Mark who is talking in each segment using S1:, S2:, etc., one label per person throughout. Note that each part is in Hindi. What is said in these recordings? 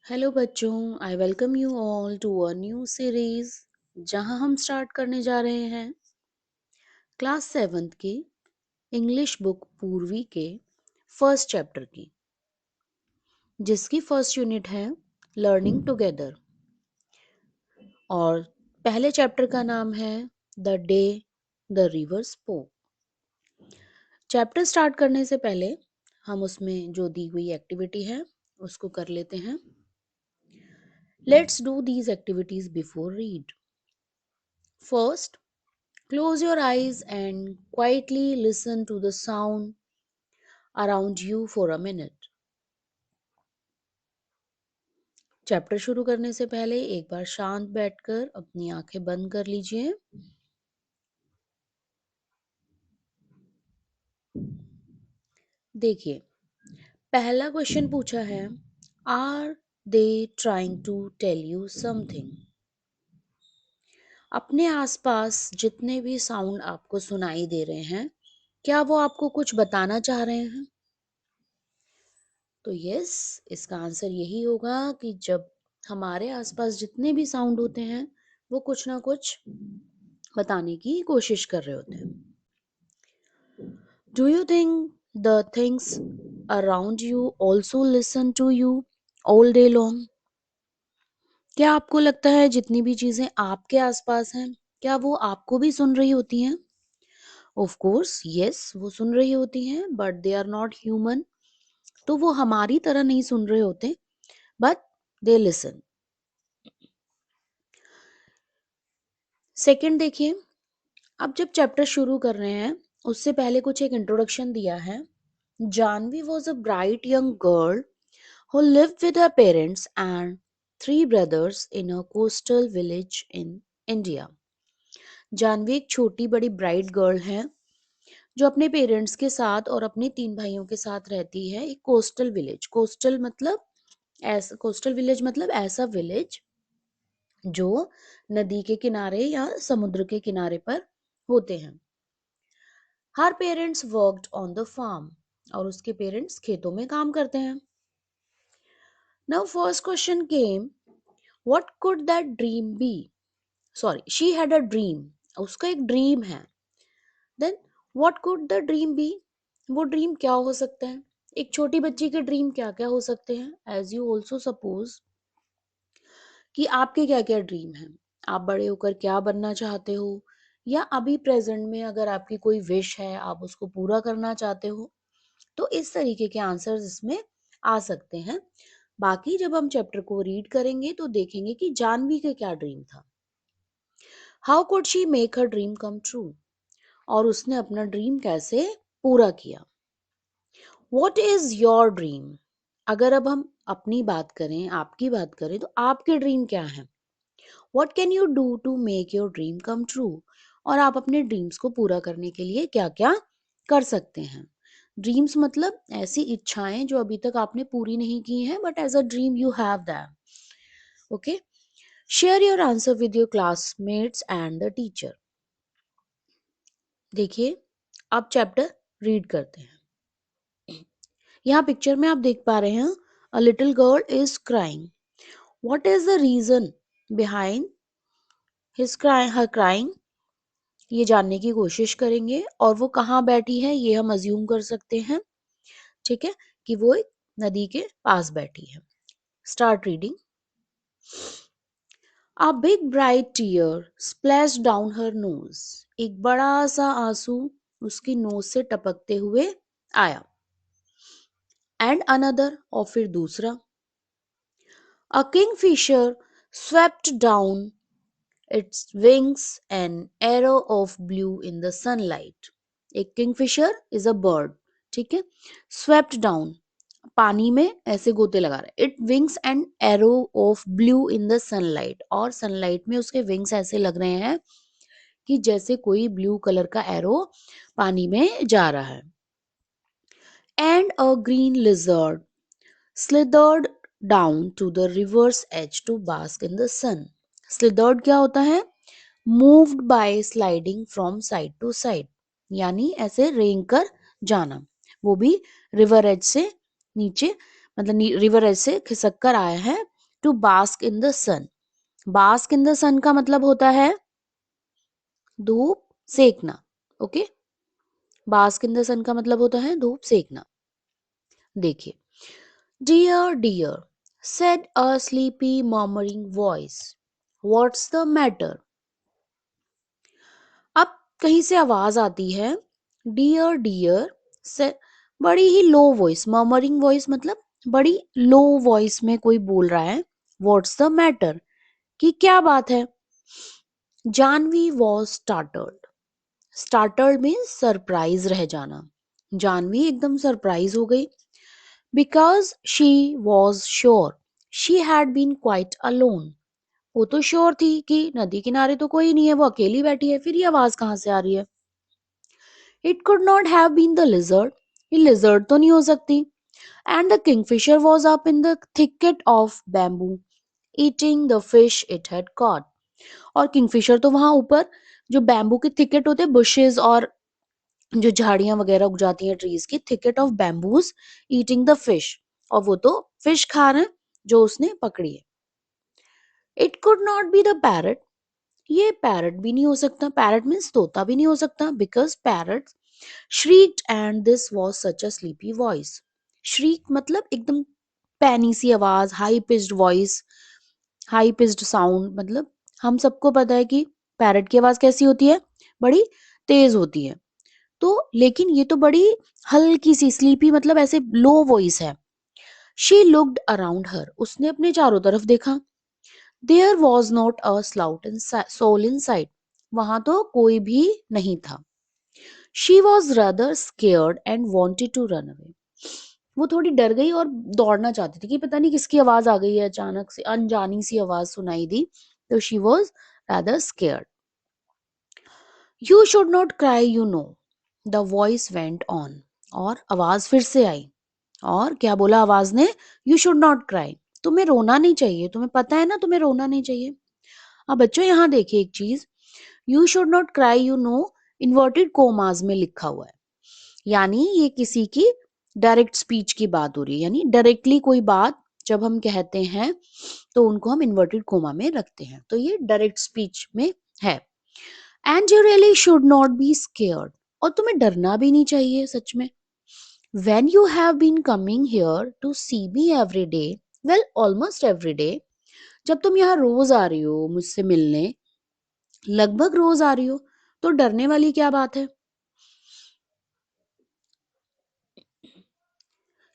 S1: हेलो बच्चों, I welcome you all to a new series जहां हम स्टार्ट करने जा रहे हैं क्लास 7th की इंग्लिश बुक पूर्वी के फर्स्ट चैप्टर की, जिसकी फर्स्ट यूनिट है लर्निंग टुगेदर। और पहले चैप्टर का नाम है the day the river spoke. Chapter start करने से पहले हम उसमें जो दी हुई एक्टिविटी है उसको कर लेते हैं। Let's do these activities before read. First, close your eyes and quietly listen to the sound around you for a minute. Chapter शुरू करने से पहले एक बार शांत बैठकर अपनी आंखें बंद कर लीजिए। देखिए, पहला क्वेश्चन पूछा है, are they trying to tell you something? अपने आसपास जितने भी साउंड आपको सुनाई दे रहे हैं, क्या वो आपको कुछ बताना चाह रहे हैं? तो यस, इसका आंसर यही होगा कि जब हमारे आसपास जितने भी साउंड होते हैं वो कुछ ना कुछ बताने की कोशिश कर रहे होते हैं। Do you think the things around you also listen to you all day long? क्या आपको लगता है जितनी भी चीजें आपके आसपास हैं, क्या वो आपको भी सुन रही होती हैं? ऑफ कोर्स यस, वो सुन रही होती हैं, but they are not human. तो वो हमारी तरह नहीं सुन रहे होते, बट दे लिसन। सेकंड देखिए, अब जब चैप्टर शुरू कर रहे हैं उससे पहले कुछ एक इंट्रोडक्शन दिया है। Janvi was a bright young girl who lived with her parents and three brothers in a coastal village in India. Janvi एक छोटी बड़ी ब्राइट गर्ल है जो अपने पेरेंट्स के साथ और अपने तीन भाइयों के साथ रहती है एक कोस्टल विलेज। कोस्टल विलेज मतलब ऐसा विलेज जो नदी के किनारे या समुद्र के किनारे पर होते हैं। हर parents worked on the farm, और उसके पेरेंट्स खेतों में काम करते हैं। Now first question came, what could that dream be? Sorry, she had a dream, उसका एक ड्रीम है। Then what could the dream be? वो ड्रीम क्या हो सकता है? एक छोटी बच्ची के ड्रीम क्या क्या हो सकते हैं? एज यू ऑल्सो सपोज कि आपके क्या क्या ड्रीम हैं, आप बड़े होकर क्या बनना चाहते हो, या अभी प्रेजेंट में अगर आपकी कोई विश है आप उसको पूरा करना चाहते हो। तो इस तरीके के आंसर्स इसमें आ सकते हैं। बाकी जब हम चैप्टर को रीड करेंगे तो देखेंगे कि जानवी का क्या ड्रीम था। How could she make her dream come true? और उसने अपना ड्रीम कैसे पूरा किया। What is your dream? अगर अब हम अपनी बात करें, आपकी बात करें, तो आपके ड्रीम क्या है? What can you do to make your dream come true? और आप अपने ड्रीम्स को पूरा करने के लिए क्या क्या कर सकते हैं। ड्रीम्स मतलब ऐसी इच्छाएं जो अभी तक आपने पूरी नहीं की हैं, but as a dream you have that. Okay, share your answer with your classmates and the teacher. देखिए, अब चैप्टर रीड करते हैं। यहाँ पिक्चर में आप देख पा रहे हैं, a little girl is crying. What is the reason behind her crying? ये जानने की कोशिश करेंगे। और वो कहाँ बैठी है ये हम अज्यूम कर सकते हैं, ठीक है, कि वो एक नदी के पास बैठी है। Start reading. A big bright tear splash down her nose. एक बड़ा सा आंसू उसकी नोज से टपकते हुए आया। एंड अनदर, और फिर दूसरा। A kingfisher swept down its wings an arrow of blue in the sunlight. एक किंगफिशर इज अ बर्ड, ठीक है। स्वेप्ट डाउन, पानी में ऐसे गोते लगा रहा है। It wings and arrow of blue in the sunlight, और सनलाइट में उसके विंग्स ऐसे लग रहे हैं कि जैसे कोई ब्लू कलर का एरो पानी में जा रहा है। And a green lizard slithered down to the river's edge to bask in the sun. Slithered क्या होता है? Moved by sliding from side to side, यानी ऐसे रेंग कर जाना। वो भी रिवर एज से नीचे, मतलब रिवर एज से खिसक कर आया है to bask in the sun. bask in the sun का मतलब होता है धूप सेकना. Okay, bask in the sun का मतलब होता है धूप सेकना. देखिए, dear dear said a sleepy murmuring voice, what's the matter. अब कहीं से आवाज आती है डियर डियर से, बड़ी ही लो वॉइस, मर्मरिंग वॉइस मतलब बड़ी लो वॉइस में कोई बोल रहा है व्हाट्स द मैटर, कि क्या बात है. Janvi was startled. Startled means surprise रह जाना. जानवी एकदम सरप्राइज हो गई. Because she was sure she had been quite alone. वो तो श्योर थी कि नदी किनारे तो कोई नहीं है, वो अकेली बैठी है, फिर ये आवाज कहाँ से आ रही है. It could not have been the lizard. ये lizard तो नहीं हो सकती. And the kingfisher was up in the thicket of bamboo, eating the fish it had caught. और किंगफिशर तो वहां ऊपर जो बैम्बू के थिकेट होते हैं, बुशेस और जो झाड़ियां वगैरह उग जाती हैं ट्रीज की, thicket of bamboos, eating the fish, और वो तो फिश खा रहे हैं जो उसने पकड़ी है. It could not be the parrot. ये पैरट भी नहीं हो सकता. पैरट मीन्स तोता भी नहीं हो सकता. Because parrot shrieked and this was such a sleepy voice. shriek मतलब एकदम पैनी सी आवाज, high pitched voice, high pitched sound. मतलब हम सबको पता है कि पैरट की आवाज कैसी होती है, बड़ी तेज होती है. तो लेकिन ये तो बड़ी हल्की सी, स्लीपी मतलब ऐसे लो वॉइस है. She looked around her. उसने अपने चारों तरफ देखा. देयर वॉज नॉट अ स्लाउट इन सोल इन साइड. वहां तो कोई भी नहीं था. She was rather scared and wanted to run away. वो थोड़ी डर गई और दौड़ना चाहती थी कि पता नहीं किसकी आवाज आ गई है, अचानक से अनजानी सी आवाज सुनाई दी. तो she was rather scared. You should not cry you know, the voice went on. और आवाज फिर से आई. और क्या बोला आवाज ने, यू शुड नॉट क्राई, तुम्हें रोना नहीं चाहिए, तुम्हें पता है ना तुम्हें रोना नहीं चाहिए. अब बच्चों यहाँ देखिए एक चीज, you should not cry you know inverted commas में लिखा हुआ है. यानी ये किसी की डायरेक्ट स्पीच की बात हो रही है. यानी डायरेक्टली कोई बात जब हम कहते हैं तो उनको हम इन्वर्टेड कोमा में रखते हैं. तो ये डायरेक्ट स्पीच में है. And you really should not be scared. और तुम्हें डरना भी नहीं चाहिए सच में. When you have been coming here to see me every day, well almost every day, जब तुम यहाँ रोज आ रही हो मुझसे मिलने, लगभग रोज आ रही हो, तो डरने वाली क्या बात है.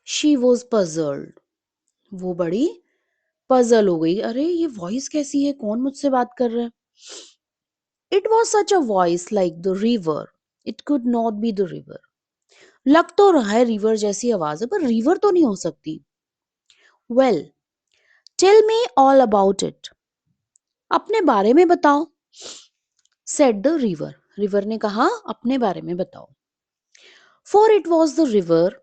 S1: She was puzzled. वो बड़ी पजल हो गई. अरे ये वॉइस कैसी है, कौन मुझसे बात कर रहा है. It was such a voice like the river, it could not be the river. लग तो रहा है रिवर जैसी आवाज है, पर रिवर तो नहीं हो सकती. Well tell me all about it, अपने बारे में बताओ. Said the river. रिवर ने कहा अपने बारे में बताओ. For it was the river,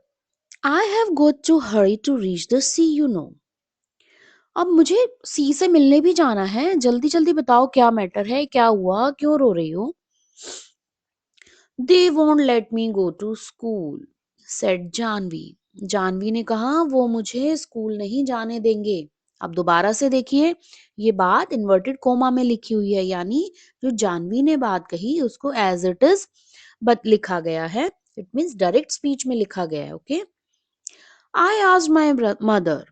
S1: I have got to hurry to reach the sea you know. अब मुझे सी से मिलने भी जाना है, जल्दी जल्दी बताओ क्या मैटर है, क्या हुआ, क्यों रो रही हो. They won't let me go to school, said Janvi. Janvi ने कहा वो मुझे स्कूल नहीं जाने देंगे. अब दोबारा से देखिए, ये बात इन्वर्टेड कोमा में लिखी हुई है. यानी जो जानवी ने बात कही उसको एज इट इज बट लिखा गया है. इट मीन्स डायरेक्ट स्पीच में लिखा गया है. Okay, I asked my mother,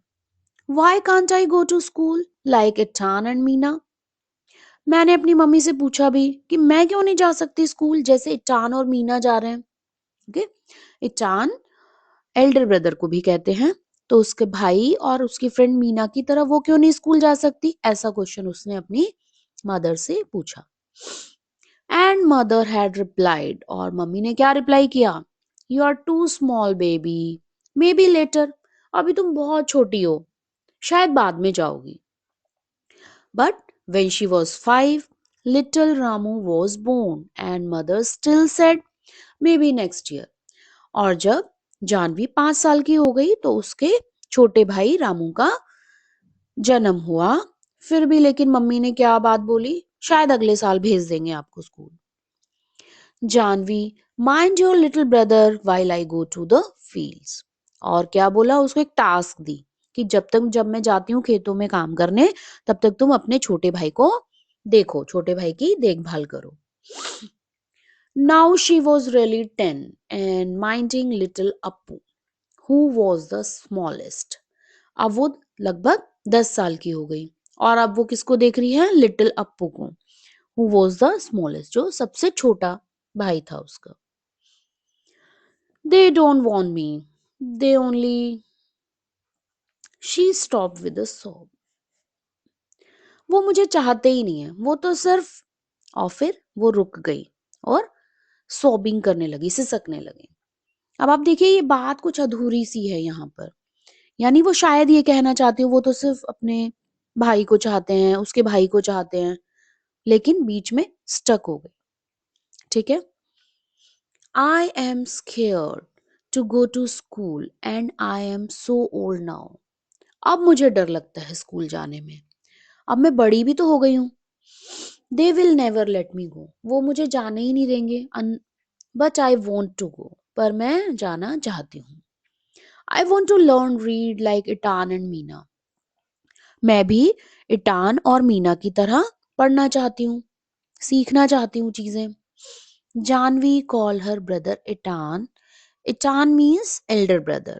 S1: Why can't I go to school like Etan and Meena. मैंने अपनी मम्मी से पूछा भी कि मैं क्यों नहीं जा सकती स्कूल जैसे इटान और मीना जा रहे हैं. ओके, इटान एल्डर ब्रदर को भी कहते हैं. तो उसके भाई और उसकी फ्रेंड मीना की तरह वो क्यों नहीं स्कूल जा सकती, ऐसा क्वेश्चन उसने अपनी मदर से पूछा. And mother had replied. और मम्मी ने क्या रिप्लाई किया, you are too small baby, maybe later. अभी तुम बहुत छोटी हो, शायद बाद में जाओगी. But when she was 5, little Ramu was born and mother still said maybe next year. और जब जानवी 5 साल की हो गई तो उसके छोटे भाई रामू का जन्म हुआ. फिर भी लेकिन मम्मी ने क्या बात बोली, शायद अगले साल भेज देंगे आपको school. Janvi, mind your little brother while I go to the fields. और क्या बोला, उसको एक टास्क दी कि जब मैं जाती हूँ खेतों में काम करने, तब तक तुम अपने छोटे भाई को देखो, छोटे भाई की देखभाल करो। Now she was really 10 and minding little Appu, who was the smallest. अब वो लगभग 10 साल की हो गई और अब वो किसको देख रही है? लिटिल अप्पू को। Who was the smallest, जो सबसे छोटा भाई था उसका। They don't want me. They only. She stopped with a sob. वो मुझे चाहते ही नहीं है, वो तो सिर्फ। और फिर वो रुक गई और सोबिंग करने लगी, सिसकने लगी। अब आप देखिए ये बात कुछ अधूरी सी है यहाँ पर। यानी वो शायद ये कहना चाहती हो वो तो सिर्फ अपने भाई को चाहते हैं, उसके भाई को चाहते हैं, लेकिन बीच में स्टक हो गए। ठीक है। I am scared to go to school and I am so old now. अब मुझे डर लगता है स्कूल जाने में, अब मैं बड़ी भी तो हो गई हूँ। They will never let me go. वो मुझे जाने ही नहीं देंगे। But I want to go. पर मैं जाना चाहती हूँ। I want to learn read like Itan and Meena. मैं भी इटान और मीना की तरह पढ़ना चाहती हूँ, सीखना चाहती हूँ चीजें। Janvi call her brother Ettan. Ettan means elder brother,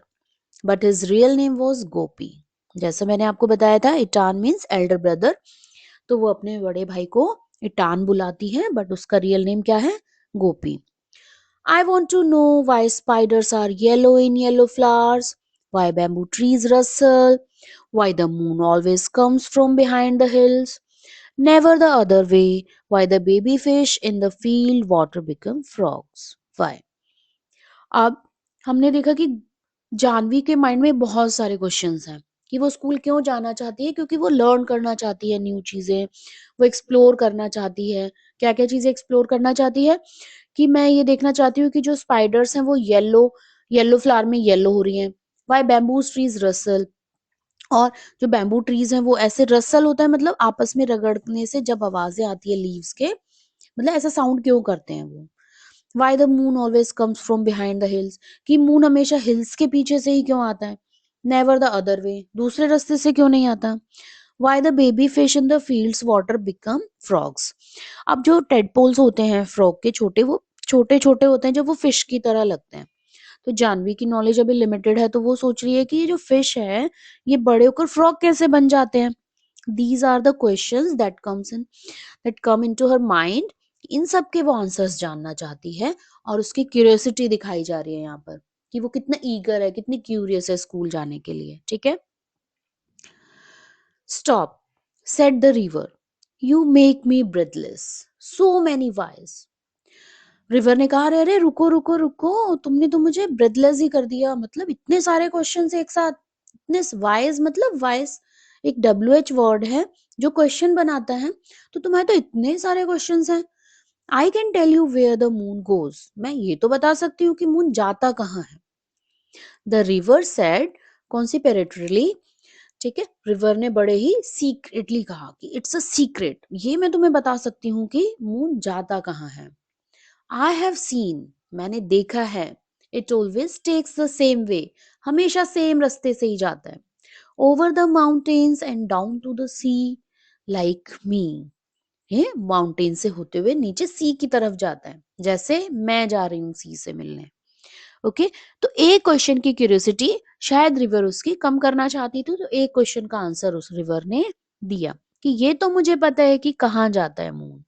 S1: but his real name was Gopi. जैसे मैंने आपको बताया था इटान मीन्स एल्डर ब्रदर, तो वो अपने बड़े भाई को इटान बुलाती है, बट उसका रियल नेम क्या है? गोपी। I want to know why spiders are yellow in yellow flowers, why bamboo trees rustle, why the moon always comes from behind the hills, never the other way, why the baby fish in the field water become frogs. Why? अब हमने देखा कि जानवी के माइंड में बहुत सारे क्वेश्चंस हैं कि वो स्कूल क्यों जाना चाहती है, क्योंकि वो लर्न करना चाहती है न्यू चीजें, वो एक्सप्लोर करना चाहती है। क्या क्या चीजें एक्सप्लोर करना चाहती है? कि मैं ये देखना चाहती हूँ कि जो स्पाइडर्स हैं वो येलो येलो फ्लावर में येलो हो रही हैं। वाई बैम्बू ट्रीज रसल, और जो बैम्बू ट्रीज हैं वो ऐसे रसल होता है, मतलब आपस में रगड़ने से जब आवाजें आती है लीव्स के, मतलब ऐसा साउंड क्यों करते हैं वो। Why the moon always comes from behind the hills, कि मून हमेशा हिल्स के पीछे से ही क्यों आता है। नेवर द अदर वे, दूसरे रास्ते से क्यों नहीं आता। Why the baby fish in the fields water become frogs. अब जो टेडपोल्स होते हैं फ्रॉग के छोटे, वो छोटे छोटे होते हैं जब वो फिश की तरह लगते हैं। तो जानवी की नॉलेज अभी लिमिटेड है, तो वो सोच रही है कि ये जो फिश है ये बड़े होकर फ्रॉग कैसे बन जाते हैं। These are the questions that come into her mind. इन सब के वो आंसर्स जानना चाहती है और उसकी क्यूरियोसिटी दिखाई जा रही है यहाँ पर कि वो कितना ईगर है, कितनी क्यूरियस है स्कूल जाने के लिए। ठीक है। Stop, said the river, you make me breathless, so many wise. River ने कहा, अरे अरे रुको रुको रुको, तुमने तो मुझे ब्रेथलेस ही कर दिया, मतलब इतने सारे क्वेश्चंस एक साथ। इतने वाइज, मतलब वाइज एक WH वर्ड है जो क्वेश्चन बनाता है, तो तुम्हारे तो इतने सारे क्वेश्चंस हैं। I can tell you where the moon goes, मैं ये तो बता सकती हूँ कि मून जाता कहाँ है। द रिवर सेड, कॉन्सिपेरेटरीली, ठीक है, रिवर ने बड़े ही सीक्रेटली कहा कि इट्स अ सीक्रेट, ये मैं तुम्हें बता सकती हूँ कि मून जाता कहाँ है। आई हैव सीन, मैंने देखा है। It always takes the same way, हमेशा सेम रास्ते से ही जाता है। Over the mountains and down to the sea like me, ये माउंटेन से होते हुए नीचे सी की तरफ जाता है, जैसे मैं जा रही हूँ सी से मिलने। ओके, तो एक क्वेश्चन की क्यूरियोसिटी शायद रिवर उसकी कम करना चाहती थी, तो एक क्वेश्चन का आंसर उस रिवर ने दिया कि ये तो मुझे पता है कि कहाँ जाता है मून।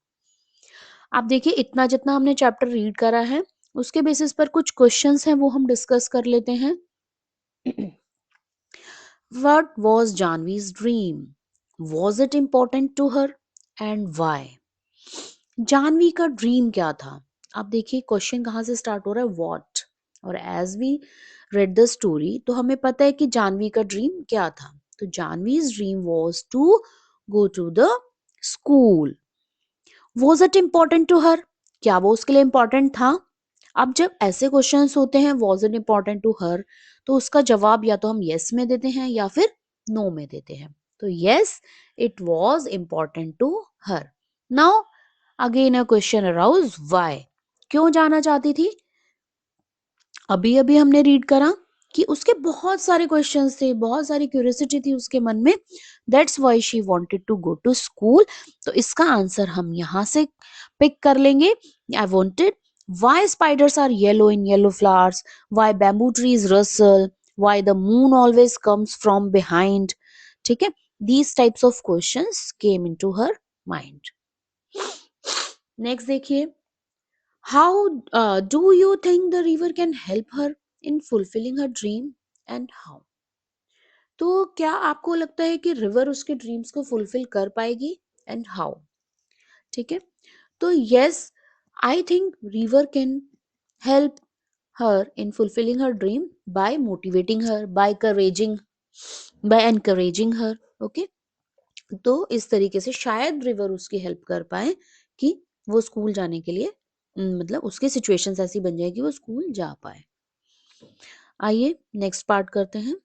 S1: आप देखिए इतना जितना हमने चैप्टर रीड करा है उसके बेसिस पर कुछ क्वेश्चंस हैं वो हम डिस्कस कर लेते हैं। What was Janvi's dream? Was it important to her and why? Janvi का ड्रीम क्या था? आप देखिए क्वेश्चन कहाँ से स्टार्ट हो रहा है, व्हाट, और as we read the story तो हमें पता है कि जानवी का ड्रीम क्या था। तो Janvi's dream was to go to the school. Was it important to her, क्या वो उसके लिए इम्पोर्टेंट था? अब जब ऐसे क्वेश्चंस होते हैं was it important to her, तो उसका जवाब या तो हम यस में देते हैं या फिर नो में देते हैं। तो yes, it was important to her. Now again a question arouse why, क्यों जाना चाहती थी? अभी अभी हमने रीड करा कि उसके बहुत सारे क्वेश्चंस थे, बहुत सारी क्यूरियोसिटी थी उसके मन में, that's why she wanted to go to school. तो इसका आंसर हम यहाँ से पिक कर लेंगे। I wanted why spiders are yellow in yellow flowers, why bamboo trees rustle, why the moon always comes from behind. ठीक है, these types of questions came into her mind. Next देखिए, how do you think the river can help her in fulfilling her dream and how? तो क्या आपको लगता है कि रिवर उसके ड्रीम्स को फुलफिल कर पाएगी एंड हाउ? ठीक है, तो yes, I think river can help her in fulfilling her dream by motivating her, by encouraging her. Okay, तो इस तरीके से शायद रिवर उसकी हेल्प कर पाए कि वो स्कूल जाने के लिए मतलब उसकी सिचुएशंस ऐसी बन जाए कि वो स्कूल जा पाए। आइए नेक्स्ट पार्ट करते हैं।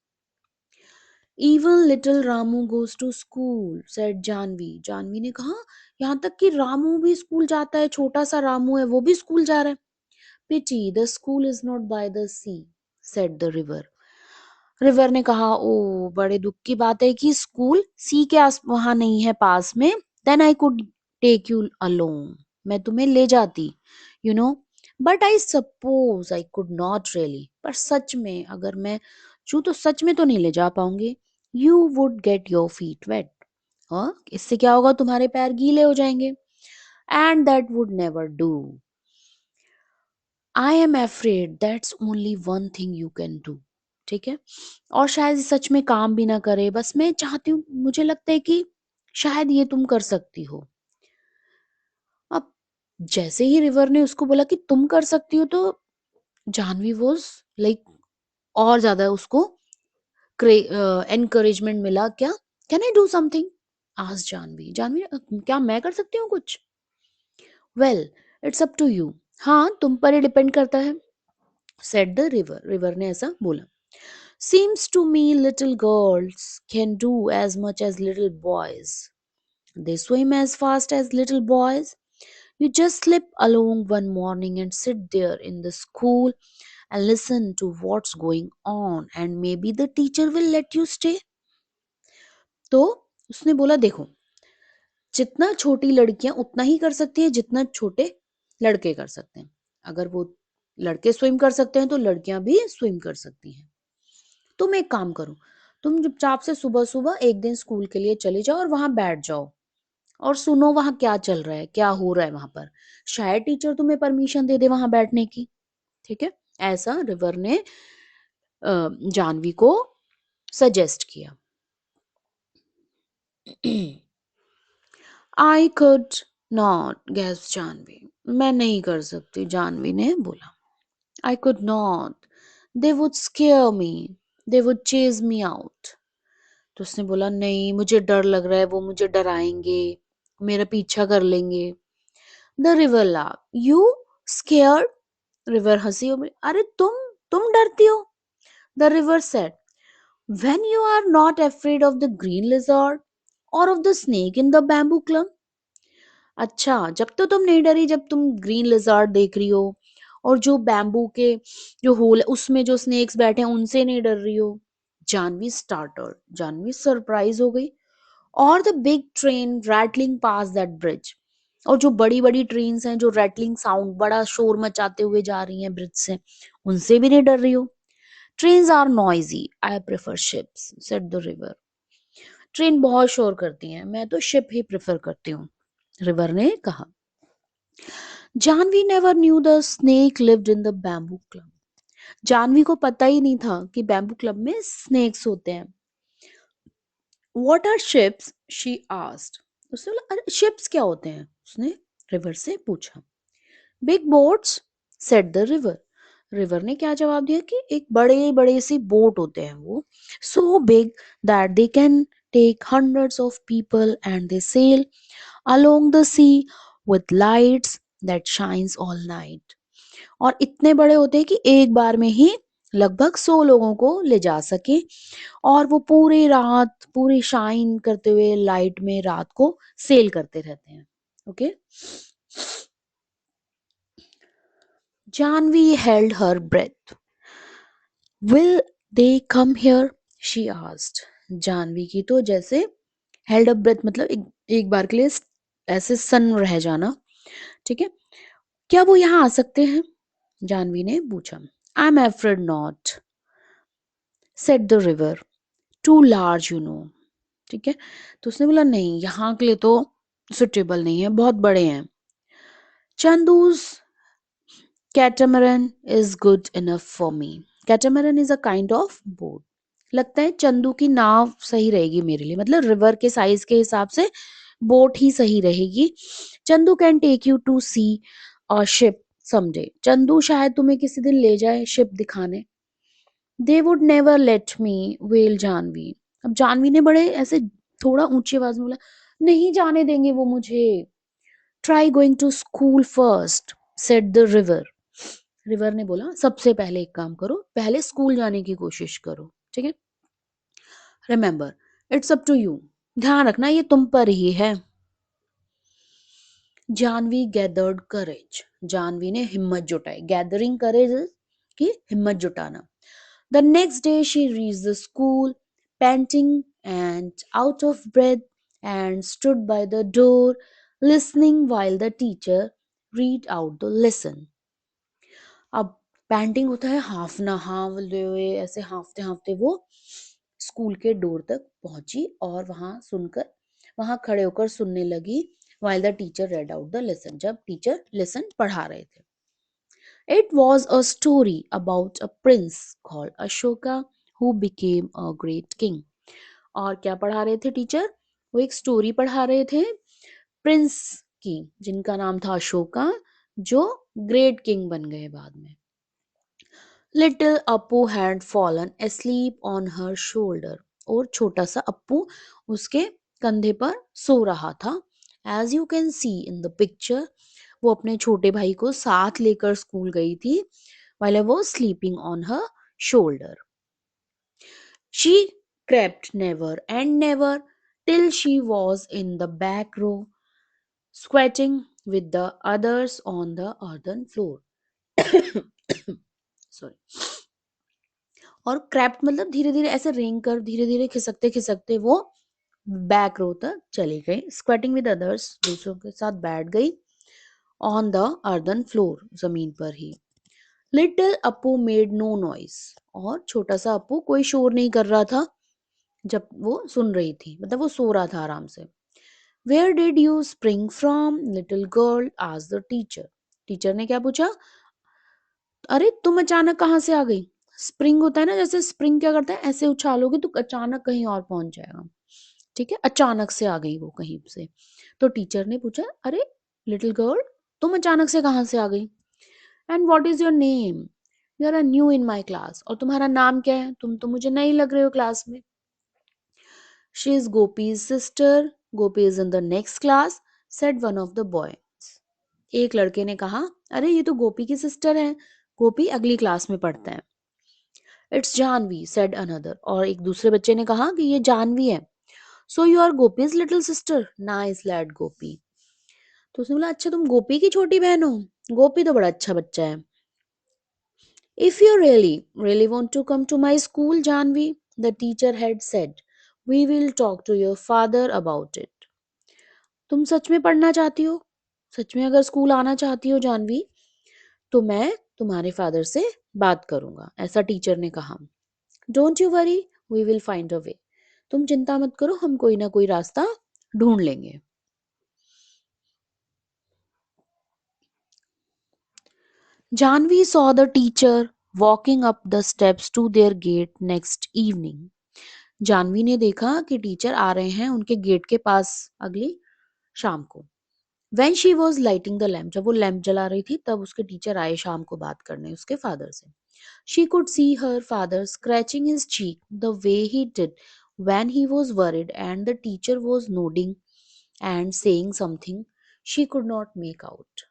S1: Even little Ramu goes to school said Janvi. Janvi ने कहा यहाँ तक कि रामू भी स्कूल जाता है, छोटा सा रामू है वो भी स्कूल जा रहा है। Pity the school is not by the sea said the river. River ने कहा ओ बड़े दुख की बात है कि स्कूल सी के आस वहां नहीं है पास में। Then I could take you alone, मैं तुम्हें ले जाती, you know, but I suppose I could not really, पर सच में अगर मैं चूँ तो सच में तो नहीं ले जा पाऊंगी। You would get your feet wet, हाँ इससे क्या होगा, तुम्हारे पैर गीले हो जाएंगे, and that would never do. I am afraid that's only one thing you can do. ठीक है, और शायद ये सच में काम भी ना करे, बस मैं चाहती हूँ, मुझे लगता है कि शायद ये तुम कर सकती हो। अब जैसे ही रिवर ने उसको बोला कि तुम कर सकती हो, तो जानवी वॉज लाइक और ज्यादा उसको एनकरेजमेंट मिला। क्या, कैन आई डू समथिंग, आज जानवी, जानवी क्या मैं कर सकती हूँ कुछ? Well it's up to you, हाँ तुम पर ही डिपेंड करता है, सेड द रिवर। रिवर ने ऐसा बोला। Seems to me little girls can do as much as little boys. They swim as fast as little boys. You just slip along one morning and sit there in the school and listen to what's going on, and maybe the teacher will let you stay. तो उसने बोला देखो, जितना छोटी लड़कियां उतना ही कर सकती है जितना छोटे लड़के कर सकते हैं। अगर वो लड़के स्विम कर सकते हैं तो लड़कियां भी स्विम कर सकती हैं। तुम एक काम करो, तुम चुपचाप से सुबह सुबह एक दिन स्कूल के लिए चले जाओ और वहां बैठ जाओ और सुनो वहां क्या चल रहा है, क्या हो रहा है वहां पर, शायद टीचर तुम्हें परमिशन दे दे वहां बैठने की। ठीक है, ऐसा रिवर ने जानवी को सजेस्ट किया। I could not guess Janvi, मैं नहीं कर सकती, जानवी ने बोला। I could not, they would scare me, they would chase me out. तो उसने बोला नहीं मुझे डर लग रहा है, वो मुझे डराएंगे, मेरा पीछा कर लेंगे। The river laugh, you scared, river हंसी और बोली, अरे तुम डरती हो? The river said, when you are not afraid of the green lizard और of the snake in the bamboo club. अच्छा, जब तो तुम नहीं डरी जब तुम ग्रीन लिजर्ड देख रही हो और जो बैम्बू के जो होल है उसमें जो स्नेक्स बैठे हैं उनसे नहीं डर रही हो। जानवी स्टार्टर्ड, जानवी सरप्राइज हो गई। और the big train rattling pass that bridge, और जो बड़ी बड़ी ट्रेन्स हैं जो रैटलिंग साउंड बड़ा शोर मचाते हुए जा रही हैं ब्रिज से, उनसे भी नहीं डर रही हो। Trains are noisy, I prefer ships said the river. Train बहुत शोर करती हैं, मैं तो शिप ही प्रेफर करती हूँ, रिवर ने कहा। Janvi never knew the snake lived in the bamboo clump. Janvi को पता ही नहीं था कि बैम्बू क्लब में स्नेक्स होते हैं। What are ships, she asked. उसने बोला अरे शिप्स क्या होते हैं, उसने रिवर से पूछा। Big boats said the river. River ने क्या जवाब दिया कि एक बड़े बड़े सी बोट होते हैं वो, so big that they can take hundreds of people and they sail along the sea with lights that shines all night। और इतने बड़े होते हैं कि एक बार में ही लगभग 100 लोगों को ले जा सके, और वो पूरी रात पूरी शाइन करते हुए लाइट में रात को सेल करते रहते हैं। Okay, Janvi held her breath. Will they come here, she asked. Janvi की तो जैसे हेल्ड अप ब्रेथ, मतलब एक बार के लिए ऐसे सन रह जाना। ठीक है, क्या वो यहाँ आ सकते हैं? जानवी ने पूछा। I am afraid not, said the river, too large you know. ठीक है, तो उसने बोला नहीं, यहाँ के लिए तो सुटेबल नहीं है, बहुत बड़े हैं। Chandu's catamaran is good enough for me. Catamaran is a kind of boat. लगता है चंदू की नाव सही रहेगी मेरे लिए, मतलब रिवर के साइज के हिसाब से बोट ही सही रहेगी। Chandu can take you to see और शिप समडे। चंदू शायद तुम्हें किसी दिन ले जाए शिप दिखाने। They would never let me, well Janvi. अब जानवी ने बड़े ऐसे थोड़ा ऊंची आवाज में बोला, नहीं जाने देंगे वो मुझे। Try going to school first, said the river. River ने बोला सबसे पहले एक काम करो, पहले स्कूल जाने की कोशिश करो। ठीक है, remember it's up to you, ध्यान रखना ये तुम पर ही है। जानवी गैदर्ड करेज। जानवी ने हिम्मत जुटाई। गैदरिंग करेज की हिम्मत जुटाना। The next day she reached the school panting and out of breath and stood by the door listening while the teacher read out the lesson. अब पैंटिंग होता है, हाफना, हावते हुए ऐसे हाफते हाफते वो स्कूल के डोर तक पहुंची और वहां खड़े होकर सुनने लगी while the teacher read out the lesson, जब टीचर लेसन पढ़ा रहे थे। It was a story about a prince called Ashoka who became a great king. और क्या पढ़ा रहे थे टीचर? वो एक स्टोरी पढ़ा रहे थे प्रिंस की, जिनका नाम था अशोका, जो ग्रेट किंग बन गए बाद में। Little Appu had fallen asleep on her shoulder. और छोटा सा अप्पू उसके कंधे पर सो रहा था। As you can see in the picture, वो अपने छोटे भाई को साथ लेकर स्कूल गई थी while I was sleeping on her shoulder. She crept never and never till she was in the back row, squatting with the others on the earthen floor. Sorry. और क्रैप्ट मतलब धीरे धीरे ऐसे रेंग कर, धीरे धीरे खिसकते खिसकते वो बैक रो तक चली गई। स्क्वेटिंग विद अदर्स, दूसरों के साथ बैठ गई। ऑन द अर्दन फ्लोर, जमीन पर ही। लिटिल अपू मेड नो नॉइस। और छोटा सा अपू कोई शोर नहीं कर रहा था जब वो सुन रही थी, मतलब वो सो रहा था आराम से। Where did you spring from, little girl आज द टीचर। टीचर ने क्या पूछा? अरे तुम अचानक कहाँ से आ गई? स्प्रिंग होता है ना, जैसे स्प्रिंग क्या करता है, ऐसे उछालोगे तो अचानक कहीं और पहुंच जाएगा। ठीक है, अचानक से आ गई वो कहीं से। तो टीचर ने पूछा, अरे लिटिल गर्ल, तुम अचानक से कहाँ से आ गई? And what is your name, you are new in my class. और तुम्हारा नाम क्या है? तुम तो मुझे नहीं लग रहे हो क्लास में। She is gopis sister, Gopi is in the next class, said one of the boys. एक लड़के ने कहा, अरे ये तो गोपी की सिस्टर है, गोपी अगली क्लास में पढ़ता है। It's Janvi, said another. और एक दूसरे बच्चे ने कहा कि ये जानवी है। So you are Gopi's little sister, nice lad Gopi. तो उसने बोला, अच्छा तुम गोपी की छोटी बहन हो? गोपी तो बड़ा अच्छा बच्चा है। If you really want to come to my school Janvi, the teacher had said, we will talk to your father about it. तुम सच में पढ़ना चाहती हो? सच में अगर स्कूल आना चाहती हो जानवी, तो मैं तुम्हारे फादर से बात करूंगा, ऐसा टीचर ने कहा। Don't you worry, we will find a way. तुम चिंता मत करो, हम कोई ना कोई रास्ता ढूंढ लेंगे। Janvi saw the teacher walking up the steps to their gate next evening. Janvi ने देखा कि टीचर आ रहे हैं उनके गेट के पास अगली शाम को। When she was lighting the lamp, जब वो लैंप जला रही थी तब उसके टीचर आए शाम को बात करने उसके फादर से। She could see her father scratching his cheek the way he did when he was worried, and the teacher was nodding and saying something she could not make out.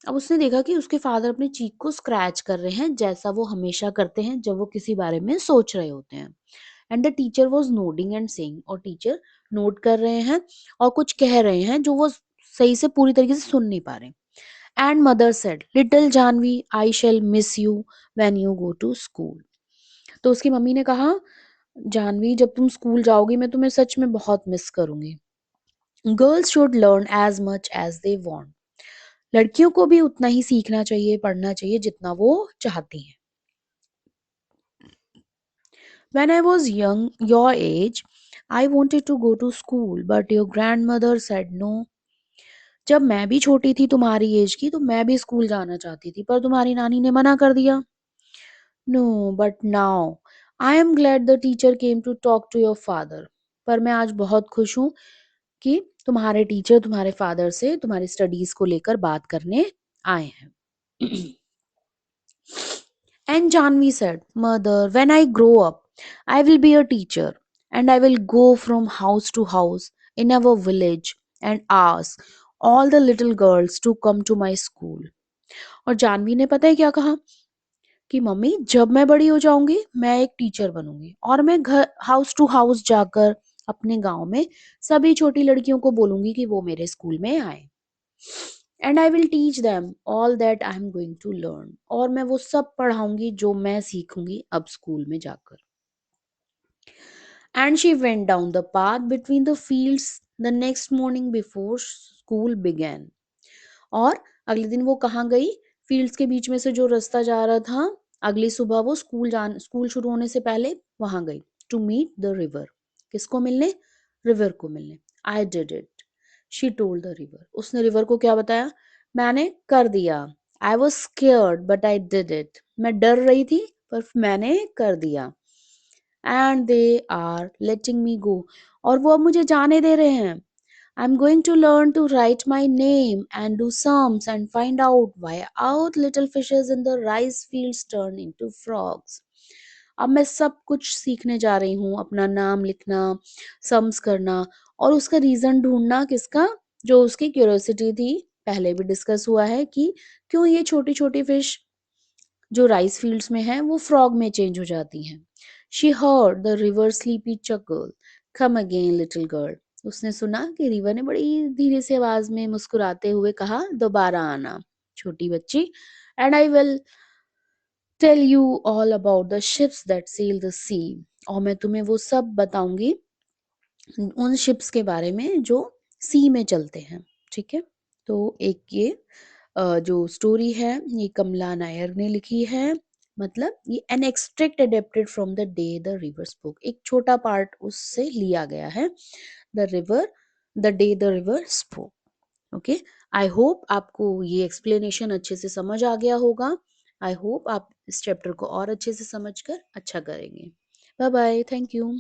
S1: अब उसने देखा कि उसके फादर अपनी चीक को स्क्रैच कर रहे हैं, जैसा वो हमेशा करते हैं जब वो किसी बारे में सोच रहे होते हैं। And the teacher was nodding and saying, और टीचर नोट कर रहे हैं और कुछ कह रहे हैं जो वो सही से पूरी तरीके से सुन नहीं पा रहे। And mother said, little Janvi, I shall miss you when you go to school. तो उसकी मम्मी ने कहा, जानवी जब तुम स्कूल जाओगी मैं तुम्हें सच में बहुत मिस करूंगी। Girls should learn as much as they want. लड़कियों को भी उतना ही सीखना चाहिए, पढ़ना चाहिए जितना वो चाहती हैं। When I was young, your age, I wanted to go to school, but your grandmother said no. जब मैं भी छोटी थी तुम्हारी एज की तो मैं भी स्कूल जाना चाहती थी, पर तुम्हारी नानी ने मना कर दिया। No, but now I am glad the teacher came to talk to your father. पर मैं आज बहुत खुश हूँ कि तुम्हारे टीचर तुम्हारे फादर से तुम्हारी स्टडीज को लेकर बात करने आए हैं। And Janvi said, Mother, when I grow up, I will be a teacher and I will go from house to house in our village and ask all the little girls to come to my school. और जानवी ने पता है क्या कहा कि मम्मी जब मैं बड़ी हो जाऊंगी मैं एक टीचर बनूंगी और मैं घर हाउस टू हाउस जाकर अपने गांव में सभी छोटी लड़कियों को बोलूंगी कि वो मेरे स्कूल में आए। And I will teach them all that I am going to learn, और मैं वो सब पढ़ाऊंगी जो मैं सीखूंगी अब स्कूल में जाकर। And she went down the path between the fields the next morning before school began. और अगले दिन वो कहाँ गई? फील्ड्स के बीच में से जो रास्ता जा रहा था, अगली सुबह वो स्कूल शुरू होने से पहले वहां गई टू मीट द रिवर। किसको मिलने? रिवर को मिलने। I did it, she told the river. उसने रिवर को क्या बताया? मैंने कर दिया। I was scared but I did it. मैं डर रही थी पर मैंने कर दिया। एंड दे आर लेटिंग मी गो, और वो अब मुझे जाने दे रहे हैं। I'm going to learn to write my name and do sums and find out why out little fishes in the rice fields turn into frogs. अब मैं सब कुछ सीखने जा रही हूँ, अपना नाम लिखना, सम्स करना और उसका रीजन ढूंढना। किसका? जो उसकी क्यूरियोसिटी थी। पहले भी डिस्कस हुआ है कि क्यों ये छोटी छोटी फिश जो राइस फील्ड्स में है वो फ्रॉग में चेंज हो जाती हैं। She heard the river sleepy chuckle, come again little girl. उसने सुना कि रिवर ने बड़ी धीरे से आवाज में मुस्कुराते हुए कहा, दोबारा आना छोटी बच्ची। And I will tell you all about the ships that sail the sea. और मैं तुम्हें वो सब बताऊंगी उन शिप्स के बारे में जो सी में चलते हैं। ठीक है, तो एक ये जो स्टोरी है ये कमला नायर ने लिखी है। मतलब ये an extract adapted from the day the river spoke, एक छोटा पार्ट उससे लिया गया है। The river, the day the river spoke. Okay, I hope आपको ये एक्सप्लेनेशन अच्छे से समझ आ गया होगा। आई होप आप इस चैप्टर को और अच्छे से समझकर अच्छा करेंगे। Bye bye, thank you.